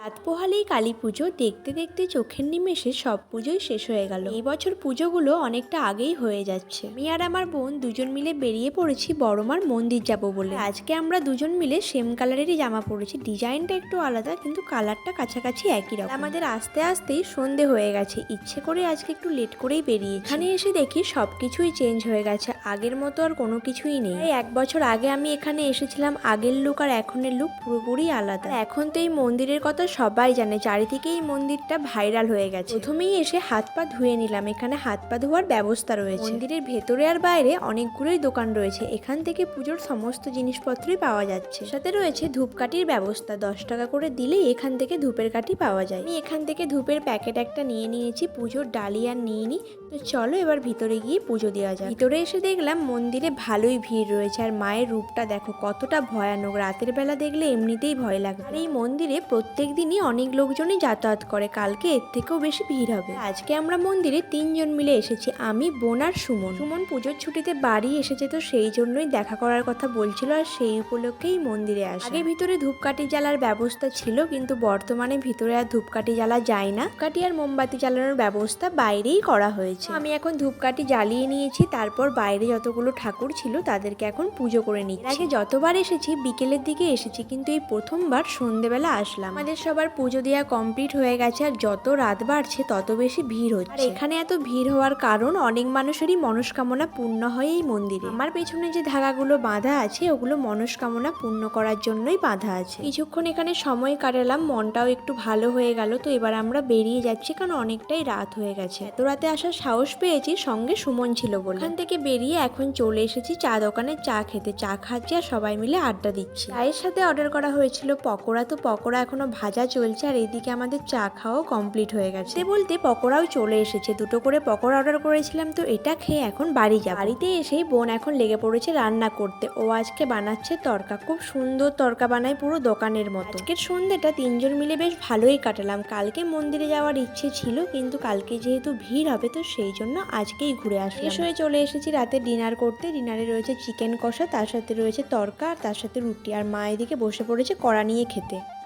রাত পোহালেই কালী পুজো দেখতে দেখতে চোখের নিমেষে সব পুজোই শেষ হয়ে গেল। এই বছর পুজোগুলো অনেকটা আগেই হয়ে যাচ্ছে। আমি আর আমার বোন দুজন মিলে বেরিয়ে পড়েছি বড়মার মন্দির যাব বলে। আজকে আমরা দুজন মিলে সেম কালারেরই জামা পরেছি, ডিজাইনটা একটু আলাদা কিন্তু কালারটা কাছাকাছি একই রকম। আমাদের আস্তে আস্তেই সন্ধে হয়ে গেছে, ইচ্ছে করে আজকে একটু লেট করেই বেরিয়ে। এখানে এসে দেখি সবকিছুই চেঞ্জ হয়ে গেছে, আগের মতো আর কোনো কিছুই নেই। এক বছর আগে আমি এখানে এসেছিলাম, আগের লুক আর এখনের লুক পুরোপুরি আলাদা। এখন তো এই মন্দিরের কথা সবাই জানে, চারিদিকে এই মন্দিরটা ভাইরাল হয়ে গেছে। প্রথমেই এসে হাত পা ধুয়ে নিলাম, এখানে হাত পা ধোয়ার ব্যবস্থা রয়েছে। মন্দিরের ভেতরে আর বাইরে অনেকগুলোই দোকান রয়েছে, এখান থেকে পুজোর সমস্ত জিনিসপত্রই পাওয়া যাচ্ছে। সাথে রয়েছে ধূপকাঠির ব্যবস্থা, 10 টাকা করে দিলেই এখান থেকে ধূপের কাঠি পাওয়া যায়। আমি এখান থেকে ধূপের প্যাকেট একটা নিয়ে নিয়েছি, পুজোর ডালি আর নিয়ে নি। তো চলো এবার ভিতরে গিয়ে পুজো দেওয়া যায়। ভিতরে এসে দেখলাম মন্দিরে ভালোই ভিড় রয়েছে, আর মায়ের রূপটা দেখো কতটা ভয়ানক, রাতের বেলা দেখলে এমনিতেই ভয় লাগবে। আর এই মন্দিরে প্রত্যেক দিনই অনেক লোকজনই যাতায়াত করে, কালকে এর থেকেও বেশি ভিড় হবে। আজকে আমরা মন্দিরে 3 জন মিলে এসেছি, আমি, বোন আর সুমন। সুমন পুজোর ছুটিতে বাড়ি এসেছে, তো সেই জন্যই দেখা করার কথা বলছিল, আর সেই উপলক্ষেই মন্দিরে আসে। আগে ভিতরে ধূপকাঠি জ্বালার ব্যবস্থা ছিল, কিন্তু বর্তমানে ভিতরে আর ধূপকাঠি জ্বালা যায় না, ধূপকাঠি আর মোমবাতি জ্বালানোর ব্যবস্থা বাইরেই করা হয়েছে। আমি এখন ধূপকাঠি জ্বালিয়ে নিয়েছি, তারপর বাইরে যতগুলো ঠাকুর ছিল তাদেরকে এখন পুজো করে নিচ্ছি। আগে যতবার এসেছি বিকেলের দিকে এসেছি, কিন্তু এই প্রথমবার সন্ধ্যেবেলা আসলাম। আমাদের সবার পুজো দেওয়া কমপ্লিট হয়ে গেছে, আর যত রাত বাড়ছে তত বেশি ভিড় হচ্ছে। আর এখানে এত ভিড় হওয়ার কারণ অনেক মানুষেরই মনস্কামনা পূর্ণ হয় এই মন্দিরে। আমার পেছনে যে ধাগাগুলো বাঁধা আছে ওগুলো মনস্কামনা পূর্ণ করার জন্যই বাঁধা আছে। কিছুক্ষণ এখানে সময় কাটালাম, মনটাও একটু ভালো হয়ে গেল। তো এবার আমরা বেরিয়ে যাচ্ছি, কারণ অনেকটাই রাত হয়ে গেছে। এত রাতে আসার সাহস পেয়েছি, সঙ্গে সুমন ছিল বলে। এখান থেকে বেরিয়ে এখন চলে এসেছি চা দোকানে চা খেতে। চা খাচ্ছি আর সবাই মিলে আড্ডা দিচ্ছি। চায়ের সাথে অর্ডার করা হয়েছিল পকোড়া, তো পকোড়া এখনো ভাজা চলছে, আর এইদিকে আমাদের চা খাওয়াও কমপ্লিট হয়ে গেছে। বলতে পকোড়াও চলে এসেছে, 2টো করে পকোড়া অর্ডার করেছিলাম, তো এটা খেয়ে এখন বাড়ি যাব। বাড়িতে এসেই বোন এখন লেগে পড়েছে রান্না করতে। ও আজকে বানাচ্ছে তরকা, খুব সুন্দর তরকা বানায়, পুরো দোকানের মতো। আজকের সন্ধ্যেটা 3 জন মিলে বেশ ভালোই কাটালাম। কালকে মন্দিরে যাওয়ার ইচ্ছে ছিল, কিন্তু কালকে যেহেতু ভিড় হবে তো সেই জন্য আজকেই ঘুরে আসলাম। হয়ে চলে এসেছি রাতে ডিনার করতে। ডিনারে রয়েছে চিকেন কষা, তার সাথে রয়েছে তরকা, আর তার সাথে রুটি, আর মা এদিকে বসে পড়েছে কড়া নিয়ে খেতে।